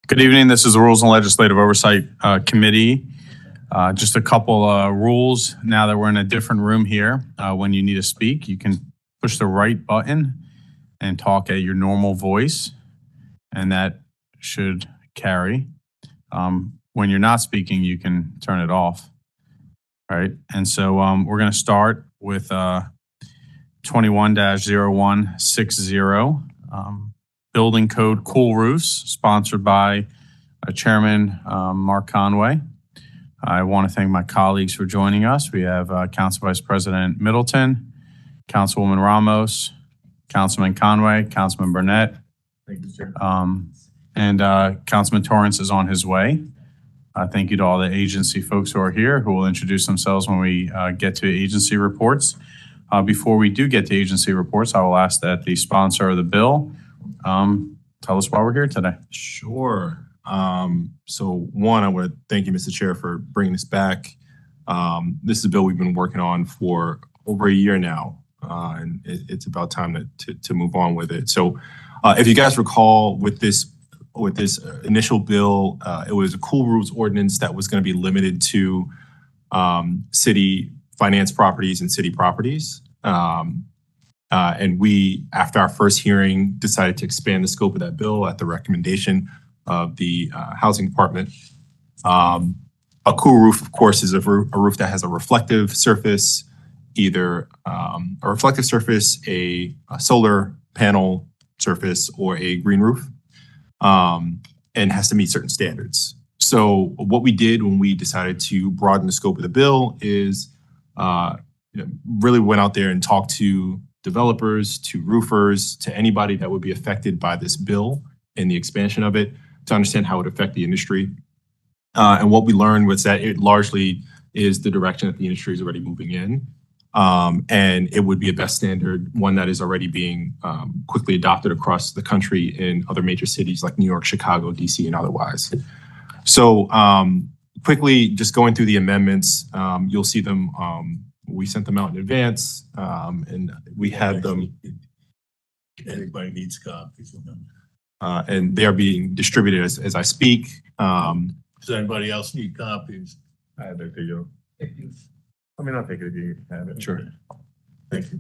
Good evening. This is the Rules and Legislative Oversight Committee. Just a couple rules now that we're in a different room here. When you need to speak, you can push the right button and talk at your normal voice, and that should carry. When you're not speaking, you can turn it off. All right. And so we're going to start with 21-0160. Building Code Cool Roofs, sponsored by Chairman Mark Conway. I want to thank my colleagues for joining us. We have Council Vice President Middleton, Councilwoman Ramos, Councilman Conway, Councilman Burnett. Thank you, sir. And Councilman Torrance is on his way. Thank you to all the agency folks who are here, who will introduce themselves when we get to agency reports. Before we do get to agency reports, I will ask that the sponsor of the bill tell us why we're here today. Sure. So one, I want to thank you, Mr. Chair, for bringing this back. This is a bill we've been working on for over a year now, and it's about time to move on with it. So if you guys recall, with this initial bill, it was a cool roofs ordinance that was going to be limited to city finance properties and city properties. And we, after our first hearing, decided to expand the scope of that bill at the recommendation of the Housing Department. A cool roof, of course, is a roof that has a reflective surface, either a reflective surface, a solar panel surface, or a green roof, and has to meet certain standards. So what we did when we decided to broaden the scope of the bill is really went out there and talked to developers, to roofers, to anybody that would be affected by this bill and the expansion of it, to understand how it would affect the industry. And what we learned was that it largely is the direction that the industry is already moving in. And it would be a best standard, one that is already being quickly adopted across the country in other major cities like New York, Chicago, DC, and otherwise. So quickly, just going through the amendments, you'll see them. We sent them out in advance, and we had them. Everybody needs copies of them. And they are being distributed as I speak. Does anybody else need copies? I have it for you. I mean, I'll take it if you have it. Sure. Thank you.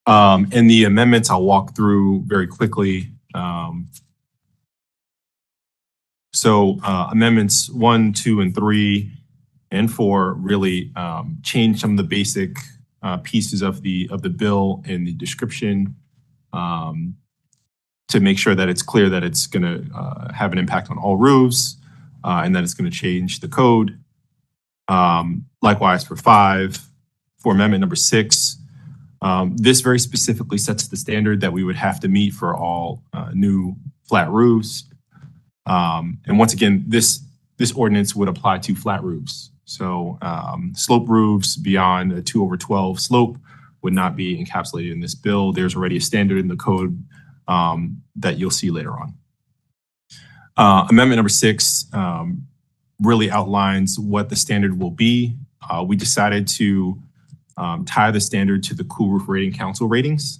And the amendments I'll walk through very quickly. So amendments 1, 2, and 3, and 4 really change some of the basic pieces of the bill and the description to make sure that it's clear that it's going to have an impact on all roofs and that it's going to change the code. Likewise for 5, for amendment number 6, this very specifically sets the standard that we would have to meet for all new flat roofs. And once again, this ordinance would apply to flat roofs. So slope roofs beyond a 2/12 slope would not be encapsulated in this bill. There's already a standard in the code that you'll see later on. Amendment number 6 really outlines what the standard will be. We decided to tie the standard to the Cool Roof Rating Council ratings.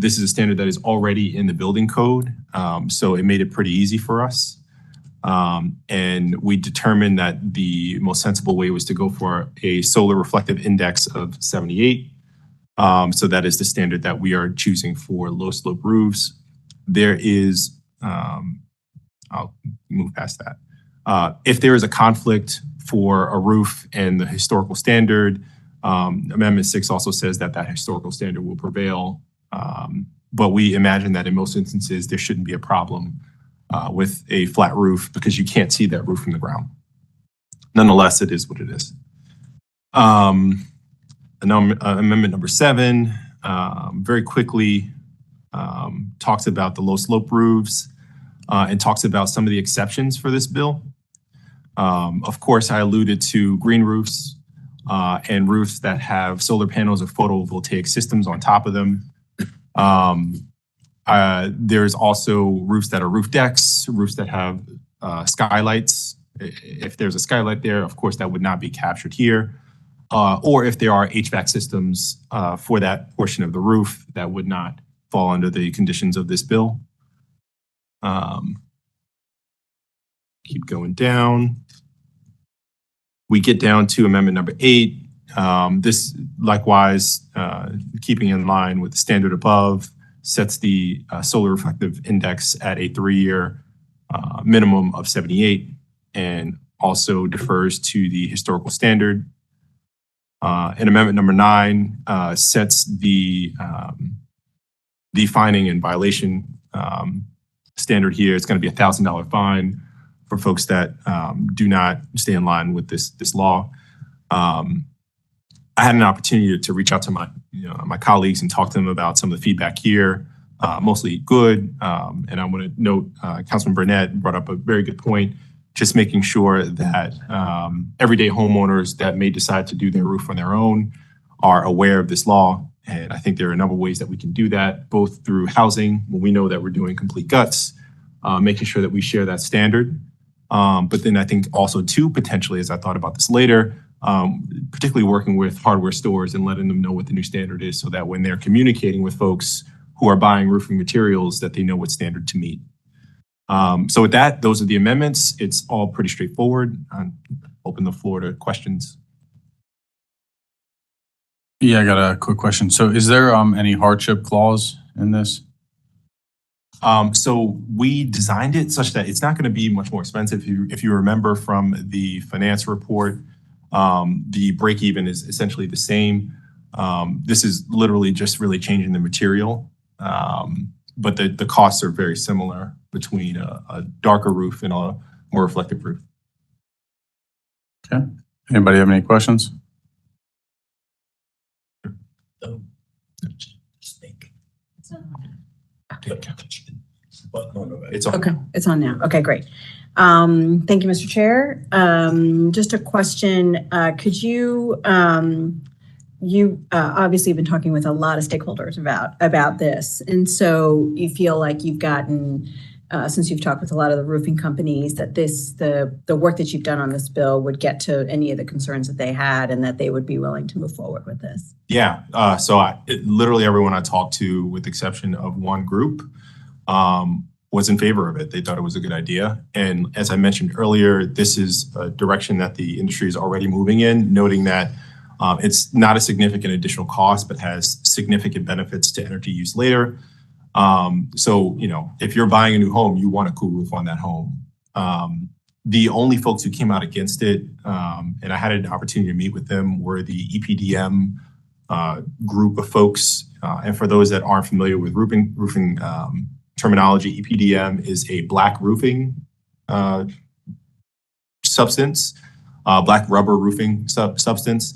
This is a standard that is already in the building code, so it made it pretty easy for us. And we determined that the most sensible way was to go for a solar reflective index of 78. So that is the standard that we are choosing for low slope roofs. There is, I'll move past that. If there is a conflict for a roof and the historical standard, Amendment 6 also says that that historical standard will prevail. But we imagine that in most instances, there shouldn't be a problem with a flat roof because you can't see that roof from the ground. Nonetheless, it is what it is. Amendment number 7, very quickly talks about the low slope roofs and talks about some of the exceptions for this bill. Of course, I alluded to green roofs and roofs that have solar panels or photovoltaic systems on top of them. There's also roofs that are roof decks, roofs that have skylights. If there's a skylight there, of course, that would not be captured here. or if there are HVAC systems for that portion of the roof that would not fall under the conditions of this bill. Keep going down. We get down to amendment number 8. This likewise, keeping in line with the standard above, sets the solar reflective index at a 3-year minimum of 78, and also defers to the historical standard. And amendment number 9 sets the finding and violation standard here. It's going to be a $1,000 fine for folks that do not stay in line with this law. I had an opportunity to reach out to my colleagues and talk to them about some of the feedback here, mostly good. And I want to note, Councilman Burnett brought up a very good point, just making sure that everyday homeowners that may decide to do their roof on their own are aware of this law. And I think there are a number of ways that we can do that, both through housing, when we know that we're doing complete guts, making sure that we share that standard. But then I think also too, potentially, as I thought about this later, particularly working with hardware stores and letting them know what the new standard is, so that when they're communicating with folks who are buying roofing materials, that they know what standard to meet. So with that, those are the amendments. It's all pretty straightforward. I'll open the floor to questions. Yeah, I got a quick question. So is there any hardship clause in this? So we designed it such that it's not going to be much more expensive. If you remember from the finance report, the break even is essentially the same. This is literally just really changing the material, but the costs are very similar between a darker roof and a more reflective roof. Okay. Anybody have any questions? It's on. Okay, it's on now. Okay, great. Thank you, Mr. Chair. Just a question. Could you, you obviously have been talking with a lot of stakeholders about this. And so you feel like you've gotten, since you've talked with a lot of the roofing companies, that the work that you've done on this bill would get to any of the concerns that they had, and that they would be willing to move forward with this? Yeah, so literally everyone I talked to, with the exception of one group, was in favor of it. They thought it was a good idea. And as I mentioned earlier, this is a direction that the industry is already moving in, noting that it's not a significant additional cost, but has significant benefits to energy use later. So, you know, if you're buying a new home, you want a cool roof on that home. The only folks who came out against it, and I had an opportunity to meet with them, were the EPDM group of folks. And for those that aren't familiar with roofing terminology, EPDM is a black roofing substance, black rubber roofing substance.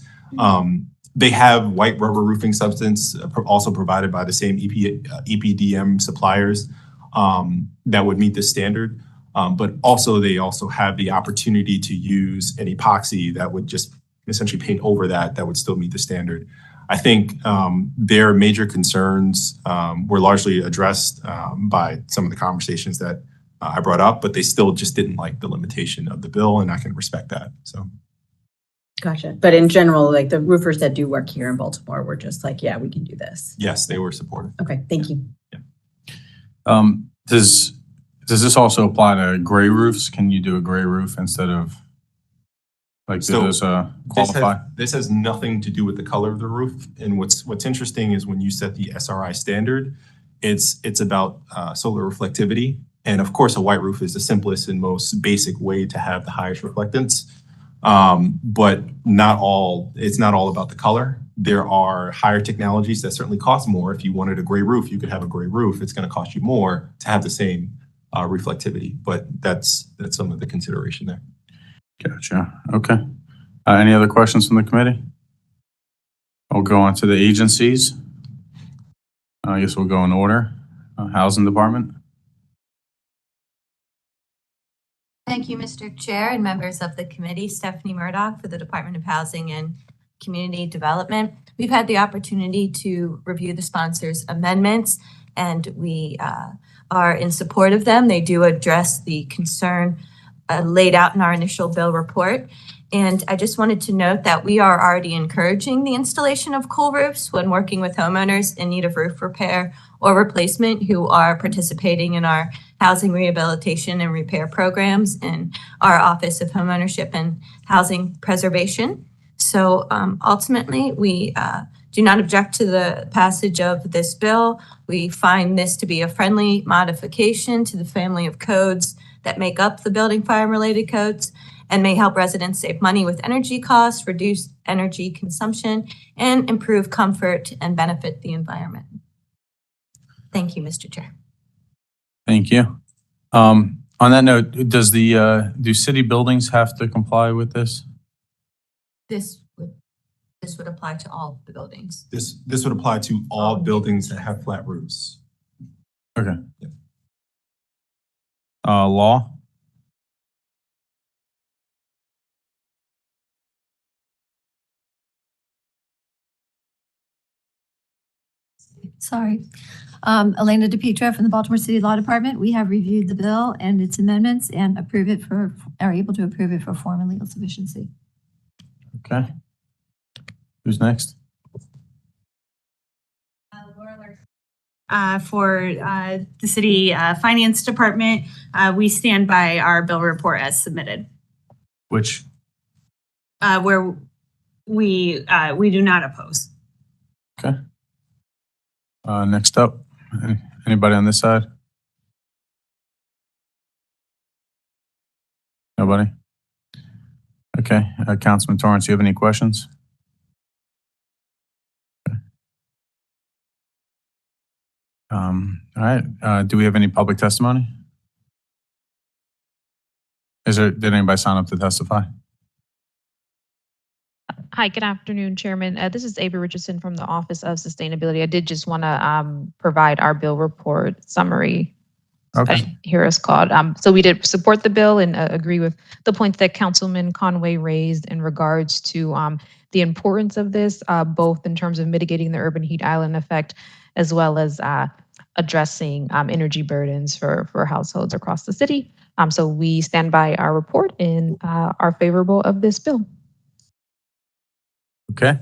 They have white rubber roofing substance also provided by the same EPDM suppliers that would meet the standard. But also they also have the opportunity to use an epoxy that would just essentially paint over that would still meet the standard. I think their major concerns were largely addressed by some of the conversations that I brought up, but they still just didn't like the limitation of the bill, and I can respect that. So. Gotcha. But in general, like the roofers that do work here in Baltimore were just like, yeah, we can do this. Yes, they were supportive. Okay, thank you. Yeah. Does this also apply to gray roofs? Can you do a gray roof instead of, like, do those qualify? This has nothing to do with the color of the roof. And what's interesting is when you set the SRI standard, it's about solar reflectivity. And of course, a white roof is the simplest and most basic way to have the highest reflectance. But it's not all about the color. There are higher technologies that certainly cost more. If you wanted a gray roof, you could have a gray roof. It's going to cost you more to have the same reflectivity, but that's some of the consideration there. Gotcha. Okay. Any other questions from the committee? I'll go on to the agencies. I guess we'll go in order. Housing Department. Thank you, Mr. Chair and members of the committee. Stephanie Murdoch for the Department of Housing and Community Development. We've had the opportunity to review the sponsors' amendments, and we are in support of them. They do address the concern laid out in our initial bill report. And I just wanted to note that we are already encouraging the installation of cool roofs when working with homeowners in need of roof repair or replacement who are participating in our housing rehabilitation and repair programs in our Office of Homeownership and Housing Preservation. So ultimately, we do not object to the passage of this bill. We find this to be a friendly modification to the family of codes that make up the building fire-related codes and may help residents save money with energy costs, reduce energy consumption, and improve comfort and benefit the environment. Thank you, Mr. Chair. Thank you. On that note, do city buildings have to comply with this? This would apply to all the buildings. This would apply to all buildings that have flat roofs. Okay. Law? Sorry. Elena DePietro from the Baltimore City Law Department. We have reviewed the bill and its amendments and are able to approve it for form and legal sufficiency. Okay. Who's next? For the city finance department, we stand by our bill report as submitted, Which? where we do not oppose. Okay. Next up, anybody on this side? Nobody? Okay, Councilman Torrance, you have any questions? All right, do we have any public testimony? Did anybody sign up to testify? Hi, good afternoon, Chairman. This is Ava Richardson from the Office of Sustainability. I did just want to provide our bill report summary. Okay. Here it's called. So we did support the bill and agree with the point that Councilman Conway raised in regards to the importance of this, both in terms of mitigating the urban heat island effect, as well as addressing energy burdens for households across the city. So we stand by our report and are favorable of this bill. Okay.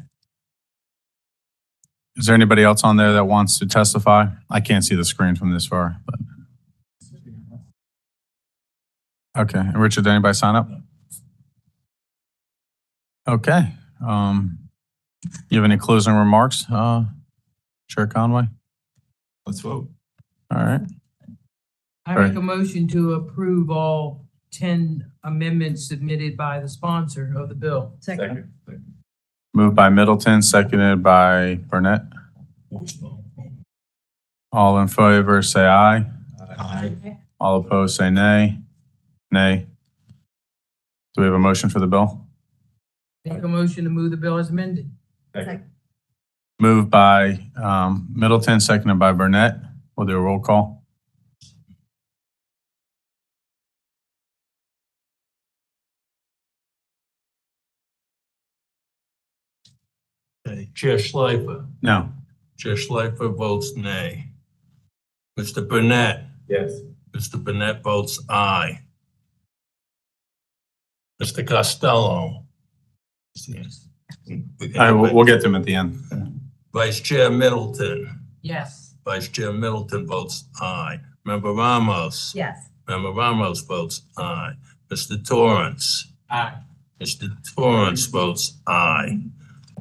Is there anybody else on there that wants to testify? I can't see the screen from this far, but. Okay, and Richard, did anybody sign up? Okay. You have any closing remarks, Chair Conway? Let's vote. All right. I make a motion to approve all 10 amendments submitted by the sponsor of the bill. Second. Moved by Middleton, seconded by Burnett. All in favor, say aye. Aye. All opposed, say nay. Nay. Do we have a motion for the bill? Make a motion to move the bill as amended. Moved by Middleton, seconded by Burnett. We'll do a roll call. Okay, Chair Schleifer. No. Chair Schleifer votes nay. Mr. Burnett. Yes. Mr. Burnett votes aye. Mr. Costello. All right, we'll get to them at the end. Vice Chair Middleton. Yes. Vice Chair Middleton votes aye. Member Ramos. Yes. Member Ramos votes aye. Mr. Torrance. Aye. Mr. Torrance votes aye.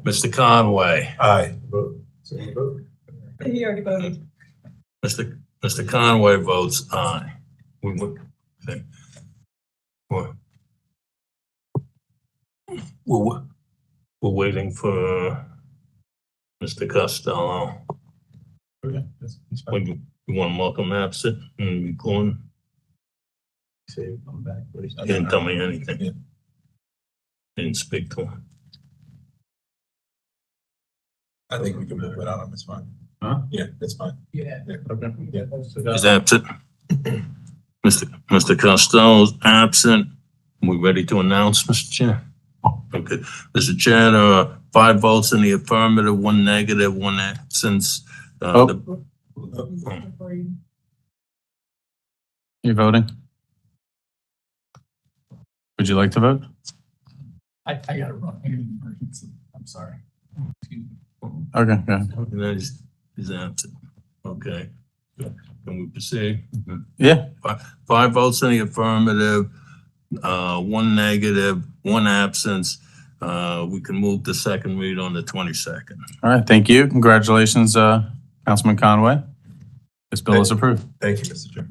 Mr. Conway. Aye. He already voted. Mr. Conway votes aye. We're waiting for Mr. Costello. Okay, that's fine. You want to welcome absent and be going? Say, come back. He didn't tell me anything. Yeah. Didn't speak to him. I think we can move without him, it's fine. Huh? Yeah, that's fine. Yeah. Okay. Yeah. He's absent. Mr. Costello's absent. We ready to announce, Mr. Chair? Okay. Mr. Chair, there are 5 votes in the affirmative, 1 negative, 1 absence. You voting? Would you like to vote? I gotta run. I got an emergency. I'm sorry. Excuse me. Okay, go ahead. And then he's absent. Okay. Good. Can we proceed? Yeah, Five votes in the affirmative, one negative, one absence. We can move the second read on the 22nd. all right, thank you. Congratulations, Councilman Conway. This bill is approved. Thank you, Mr. Chair.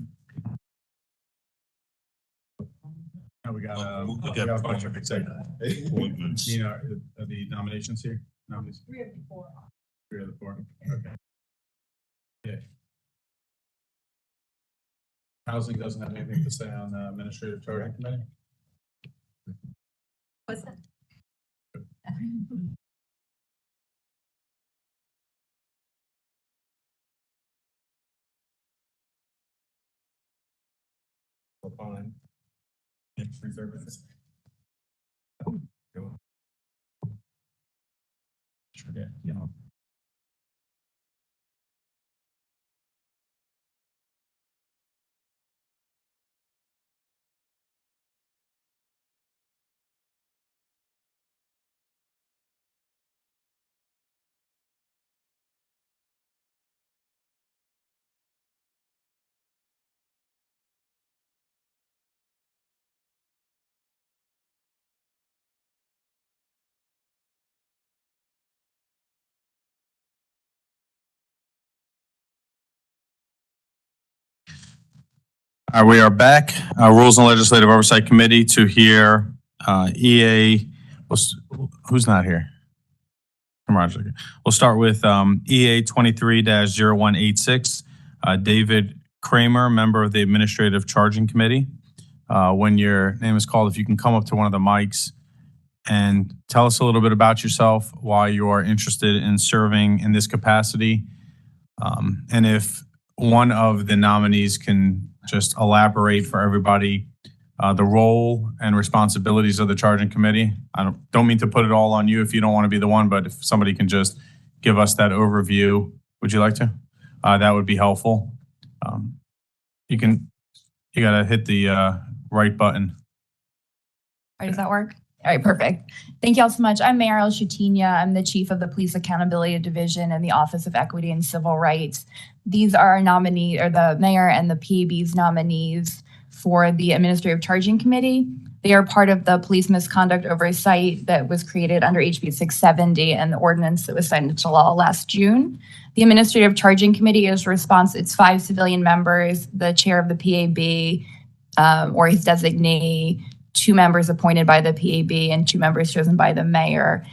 Now we got, We got a bunch of appointments. the nominations here? Nominees? 3 of the 4. 3 of the 4, okay. Yeah. Housing doesn't have anything to say on the administrative charging committee? What's that? Fine. Reserve it. Forget, you know. We are back, Rules and Legislative Oversight Committee, to hear EA, who's not here? Come on, we'll start with EA 23-0186, David Kramer, member of the Administrative Charging Committee. When your name is called, if you can come up to one of the mics and tell us a little bit about yourself, why you are interested in serving in this capacity, and if one of the nominees can just elaborate for everybody the role and responsibilities of the charging committee. I don't mean to put it all on you if you don't want to be the one, but if somebody can just give us that overview, would you like to? That would be helpful. You gotta hit the right button. All right, does that work? All right, perfect. Thank you all so much. I'm Mariel Shutinia. I'm the Chief of the Police Accountability Division in the Office of Equity and Civil Rights. These are our nominee, or the mayor and the PAB's nominees for the Administrative Charging Committee. They are part of the Police Misconduct Oversight that was created under HB 670 and the ordinance that was signed into law last June. The Administrative Charging Committee is responsible. It's 5 civilian members, the chair of the PAB or his designee, 2 members appointed by the PAB, and 2 members chosen by the mayor.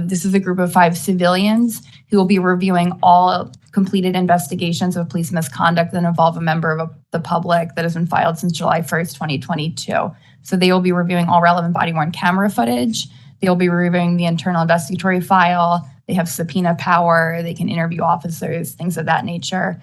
This is a group of 5 civilians who will be reviewing all completed investigations of police misconduct that involve a member of the public that has been filed since July 1st, 2022. So they will be reviewing all relevant body-worn camera footage. They will be reviewing the internal investigatory file. They have subpoena power. They can interview officers, things of that nature.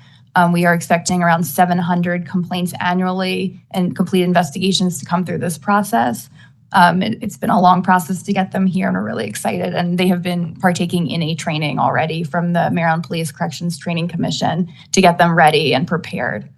We are expecting around 700 complaints annually and complete investigations to come through this process. It's been a long process to get them here, and we're really excited. And they have been partaking in a training already from the Maryland Police Corrections Training Commission to get them ready and prepared.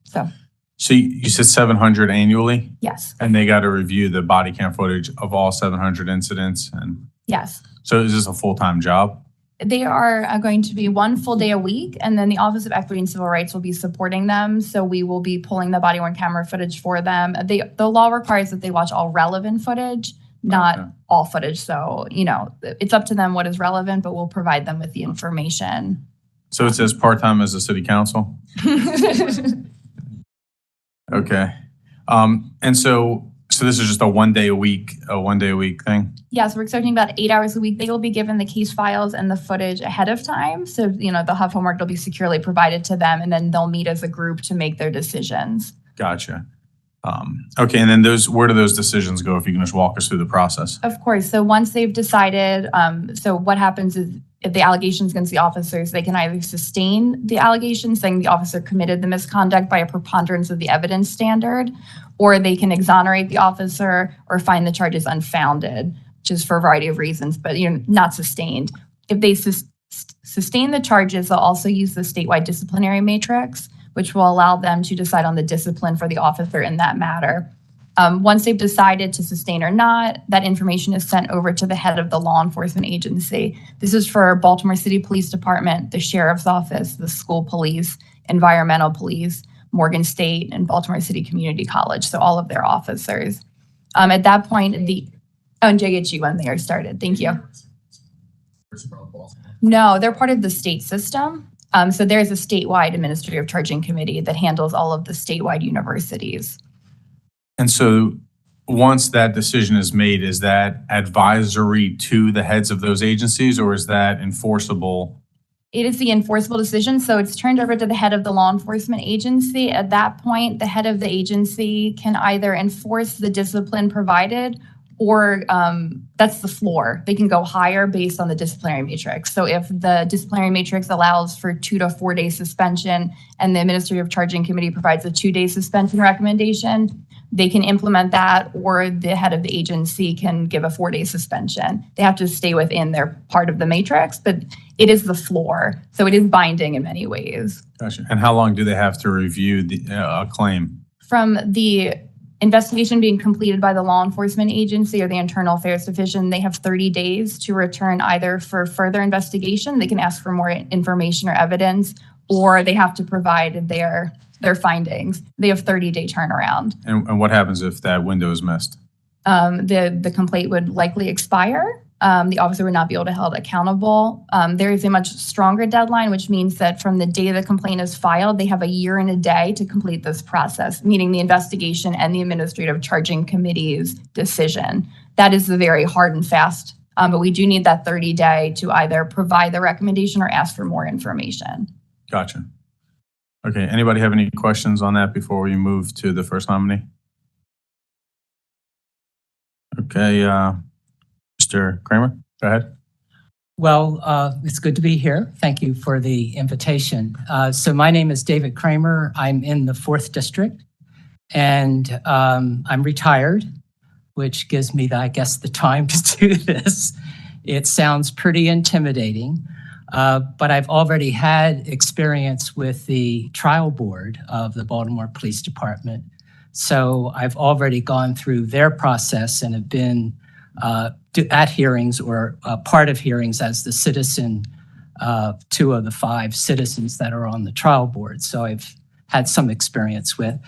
So you said 700 annually? yes, And they got to review the body cam footage of all 700 incidents? And yes. so is this a full-time job? They are going to be 1 full day a week, and then the Office of Equity and Civil Rights will be supporting them. So we will be pulling the body-worn camera footage for them. The law requires that they watch all relevant footage, not Okay. all footage. So, it's up to them what is relevant, but we'll provide them with the information. So it says part-time as a city council? Okay. And so this is just a one day a week thing? Yes, we're expecting about 8 hours a week. They will be given the case files and the footage ahead of time. So, they'll have homework that'll be securely provided to them, and then they'll meet as a group to make their decisions. Gotcha. Okay, and then where do those decisions go, if you can just walk us through the process? Of course. So once they've decided, so what happens is if the allegations against the officers, they can either sustain the allegations saying the officer committed the misconduct by a preponderance of the evidence standard, or they can exonerate the officer or find the charges unfounded, which is for a variety of reasons, but not sustained. If they sustain the charges, they'll also use the statewide disciplinary matrix, which will allow them to decide on the discipline for the officer in that matter. Once they've decided to sustain or not, that information is sent over to the head of the law enforcement agency. This is for Baltimore City Police Department, the Sheriff's Office, the school police, environmental police, Morgan State, and Baltimore City Community College, so all of their officers. At that point, and JHU when they are started, thank you. No, they're part of the state system. So there's a statewide administrative charging committee that handles all of the statewide universities. And so once that decision is made, is that advisory to the heads of those agencies, or is that enforceable? It is the enforceable decision, so it's turned over to the head of the law enforcement agency. At that point, the head of the agency can either enforce the discipline provided, or that's the floor. They can go higher based on the disciplinary matrix. So if the disciplinary matrix allows for 2 to 4 day suspension and the administrative charging committee provides a 2-day suspension recommendation, they can implement that, or the head of the agency can give a 4-day suspension. They have to stay within their part of the matrix, but it is the floor. So it is binding in many ways. Gotcha. And how long do they have to review a claim? From the investigation being completed by the law enforcement agency or the internal affairs division, they have 30 days to return either for further investigation, they can ask for more information or evidence, or they have to provide their findings. They have 30-day turnaround. And what happens if that window is missed? The complaint would likely expire. The officer would not be able to be held accountable. There is a much stronger deadline, which means that from the day the complaint is filed, they have a year and a day to complete this process, meaning the investigation and the administrative charging committee's decision. That is the very hard and fast, but we do need that 30-day to either provide the recommendation or ask for more information. Gotcha. Okay, anybody have any questions on that before we move to the first nominee? Okay, Mr. Kramer, go ahead. Well, it's good to be here. Thank you for the invitation. So my name is David Kramer. I'm in the 4th District, and I'm retired, which gives me, I guess, the time to do this. It sounds pretty intimidating, but I've already had experience with the trial board of the Baltimore Police Department. So I've already gone through their process and have been at hearings or part of hearings as the citizen, 2 of the 5 citizens that are on the trial board. So I've had some experience with,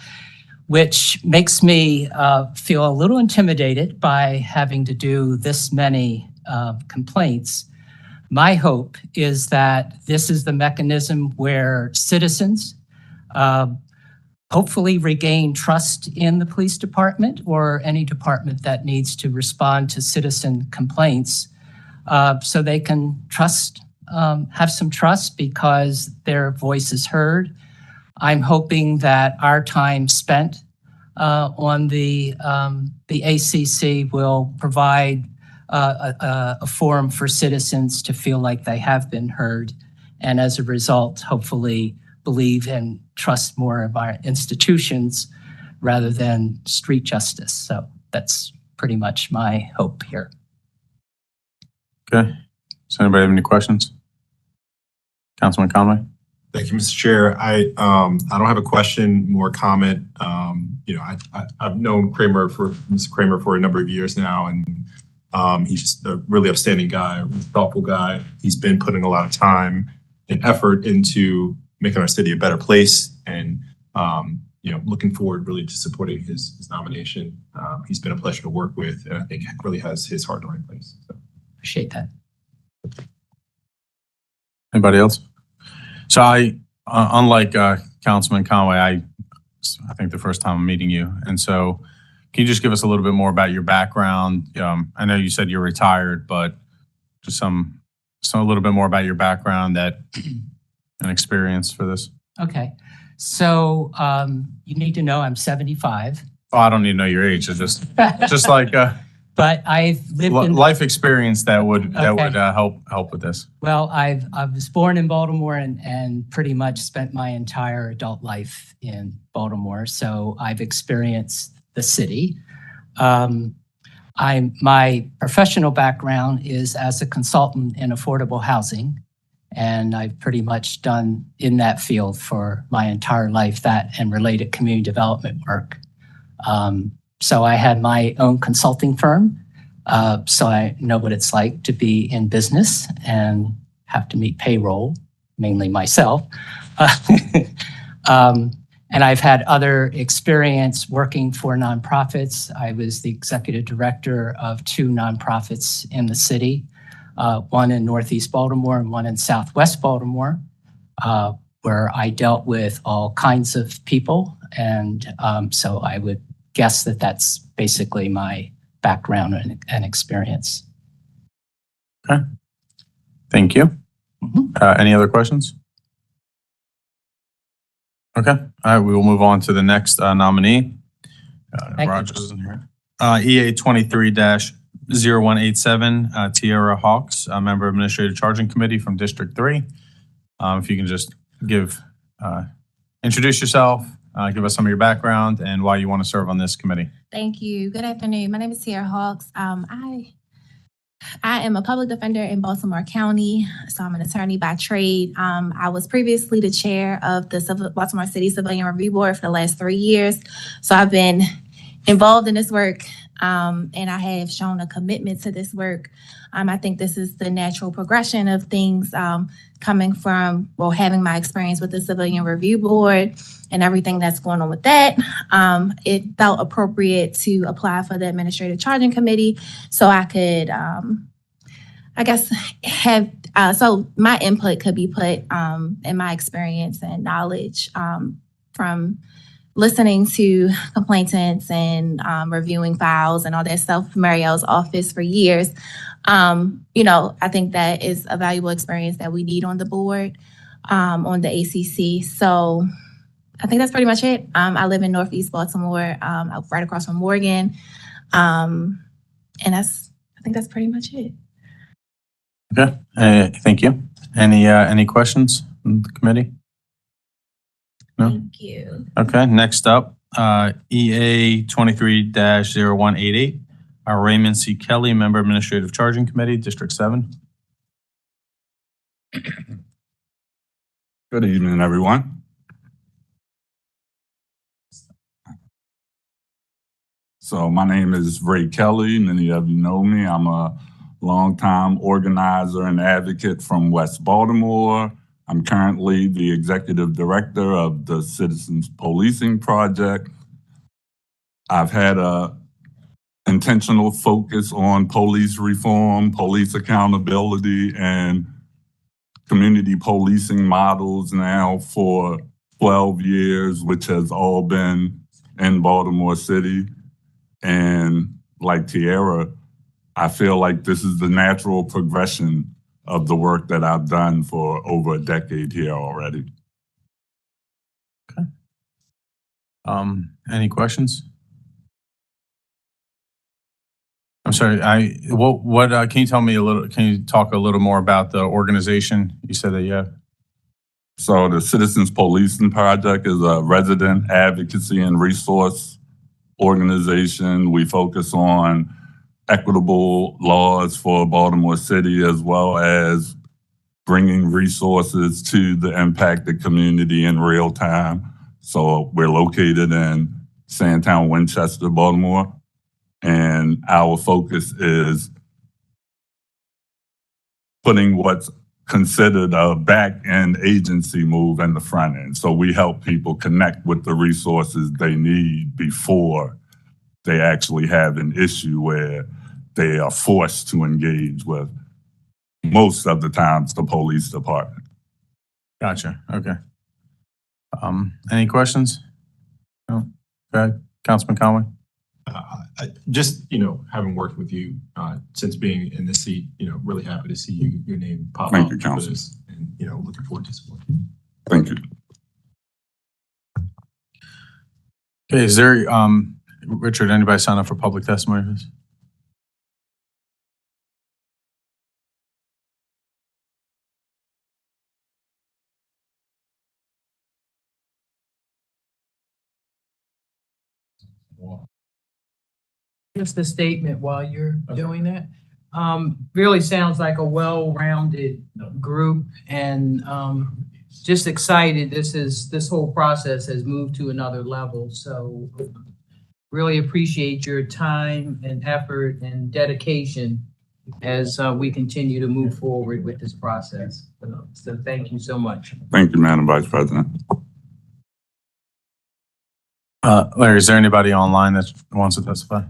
which makes me feel a little intimidated by having to do this many complaints. My hope is that this is the mechanism where citizens hopefully regain trust in the police department or any department that needs to respond to citizen complaints, so they can trust, have some trust because their voice is heard. I'm hoping that our time spent on the ACC will provide a forum for citizens to feel like they have been heard, and as a result, hopefully believe and trust more of our institutions rather than street justice. So that's pretty much my hope here. Okay. Does anybody have any questions? Councilman Conway? Thank you, Mr. Chair. I don't have a question, more comment. I've known Mr. Kramer for a number of years now, and he's just a really upstanding guy, a thoughtful guy. He's been putting a lot of time and effort into making our city a better place, and looking forward really to supporting his nomination. He's been a pleasure to work with, and I think really has his heart in the right place. So. Appreciate that. Anybody else? So I, unlike Councilman Conway, I think the first time I'm meeting you, and so can you just give us a little bit more about your background? I know you said you're retired, but just a little bit more about your background and experience for this. Okay. So you need to know I'm 75. Oh, I don't need to know your age. It's just like but I've lived in life experience that would help with this. Well, I was born in Baltimore and pretty much spent my entire adult life in Baltimore. So I've experienced the city. My professional background is as a consultant in affordable housing, and I've pretty much done in that field for my entire life, that and related community development work. So I had my own consulting firm. So I know what it's like to be in business and have to meet payroll, mainly myself. And I've had other experience working for nonprofits. I was the executive director of 2 nonprofits in the city, one in Northeast Baltimore and one in Southwest Baltimore, where I dealt with all kinds of people. And so I would guess that that's basically my background and experience. Okay. Thank you. Any other questions? Okay. All right. We will move on to the next nominee. Thank you. Roger's in here. EA 23-0187, Tiara Hawks, a member of Administrative Charging Committee from District 3. If you can just introduce yourself, give us some of your background and why you want to serve on this committee. Thank you. Good afternoon. My name is Tiara Hawks. I am a public defender in Baltimore County, so I'm an attorney by trade. I was previously the chair of the Baltimore City Civilian Review Board for the last 3 years. So I've been involved in this work, and I have shown a commitment to this work. I think this is the natural progression of things, coming from, well, having my experience with the Civilian Review Board and everything that's going on with that. It felt appropriate to apply for the Administrative Charging Committee so I could, I guess, have, so my input could be put in my experience and knowledge from listening to complainants and reviewing files and all that stuff from Marielle's office for years. I think that is a valuable experience that we need on the board, on the ACC. So I think that's pretty much it. I live in Northeast Baltimore, right across from Morgan. And I think that's pretty much it. Okay. Thank you. Any questions from the committee? No? Thank you. Okay. Next up, EA 23-0188, Raymond C. Kelly, member Administrative Charging Committee, District 7. Good evening, everyone. So my name is Ray Kelly. Many of you know me. I'm a longtime organizer and advocate from West Baltimore. I'm currently the executive director of the Citizens Policing Project. I've had a intentional focus on police reform, police accountability, and community policing models now for 12 years, which has all been in Baltimore City. And like Tiara, I feel like this is the natural progression of the work that I've done for over a decade here already. Okay. Any questions? I'm sorry. What can you tell me a little? Can you talk a little more about the organization? You said that you have. So the Citizens Policing Project is a resident advocacy and resource organization. We focus on equitable laws for Baltimore City, as well as bringing resources to the impacted community in real time. So we're located in Sandtown, Winchester, Baltimore, and our focus is putting what's considered a back-end agency move in the front end. So we help people connect with the resources they need before they actually have an issue where they are forced to engage with, most of the times, the police department. Gotcha. Okay. Any questions? No. Go ahead, Councilman Conway. Just, having worked with you since being in the seat, really happy to see your name pop Thank up you, for Council. this, and, looking forward to supporting. Thank you. Okay. Is there, Richard, anybody sign up for public testimony for this? Just a statement while you're doing that. Really sounds like a well-rounded group, and just excited. This whole process has moved to another level. So really appreciate your time and effort and dedication as we continue to move forward with this process. So thank you so much. Thank you, Madam Vice President. Larry, is there anybody online that wants to testify?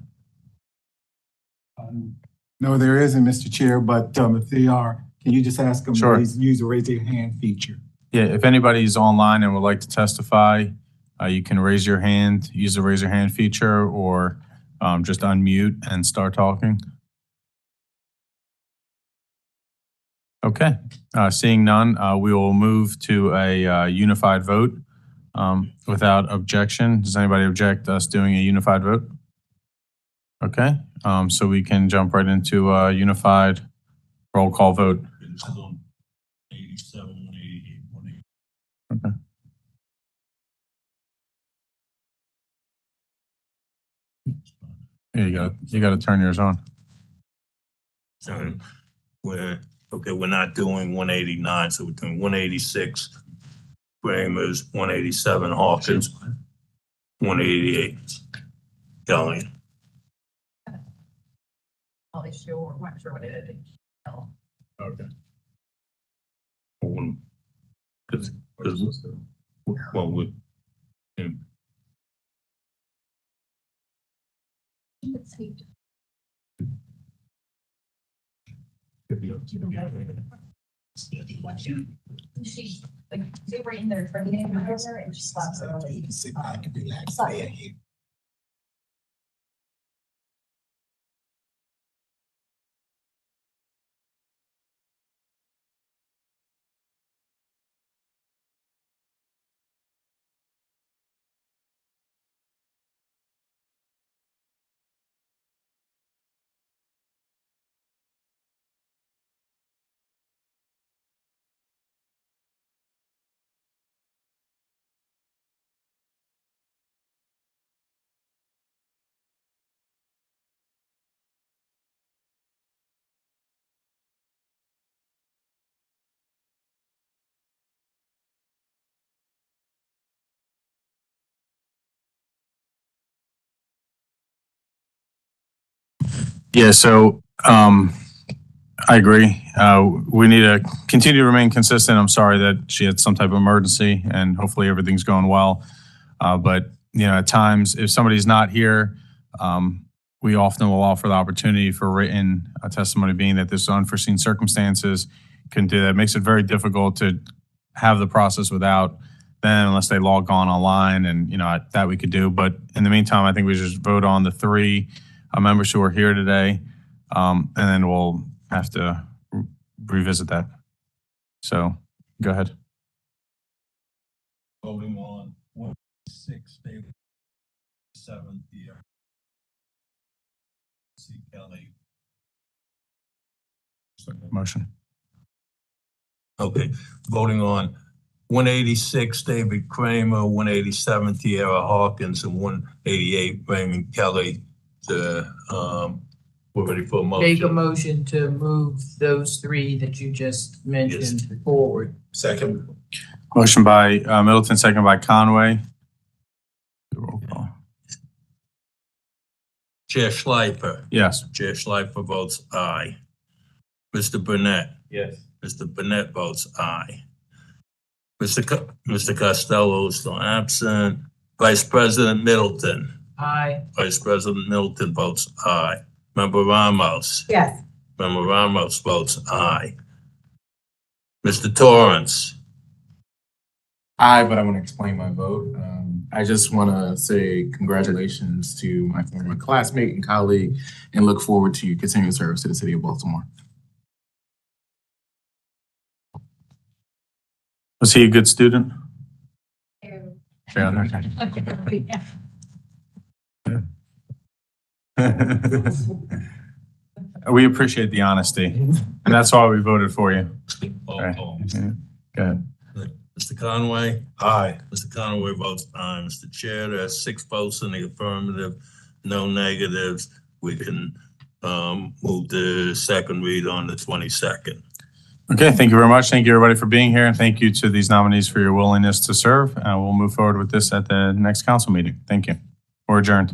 No, there isn't, Mr. Chair, but if they are, can you just ask them Sure. to use the raise your hand feature? Yeah, if anybody's online and would like to testify, you can raise your hand, use the raise your hand feature, or just unmute and start talking. Okay, seeing none, we will move to a unified vote without objection. Does anybody object to us doing a unified vote? Okay, so we can jump right into a unified roll call vote. 87, 188, 180. Okay. Here you go. You got to turn yours on. So we're not doing 189, so we're doing 186. Framers, 187 Hawkins, 188 Kelly. Okay. Because well, Yeah, so I agree. We need to continue to remain consistent. I'm sorry that she had some type of emergency, and hopefully everything's going well. But at times, if somebody's not here, we often will offer the opportunity for written testimony, being that there's unforeseen circumstances. Can do that. It makes it very difficult to have the process without them, unless they log on online, and that we could do. But in the meantime, I think we just vote on the three members who are here today, and then we'll have to revisit that. So go ahead. voting on 186, David, 7th year. C. Kelly. Motion. Okay, voting on 186, David Kramer, 187, Tierra Hawkins, and 188, Raymond Kelly. We're ready for a motion. Make a motion to move those three that you just mentioned forward. Second. Motion by Middleton, second by Conway. Roll call. Chair Schleifer. Yes. Chair Schleifer votes aye. Mr. Burnett. Yes. Mr. Burnett votes aye. Mr. Costello is still absent. Vice President Middleton. Aye. Vice President Middleton votes aye. Member Ramos. Yes. Member Ramos votes aye. Mr. Torrance. Aye, but I want to explain my vote. I just want to say congratulations to my former classmate and colleague, and look forward to your continued service to the city of Baltimore. Was he a good student? We appreciate the honesty, and that's why we voted for you. Right. Yeah. Go ahead. Mr. Conway. Aye. Mr. Conway votes aye. Mr. Chair, there are 6 votes in the affirmative, no negatives. We can move the second read on the 22nd. Okay, thank you very much. Thank you, everybody, for being here, and thank you to these nominees for your willingness to serve. We'll move forward with this at the next council meeting. Thank you. We're adjourned.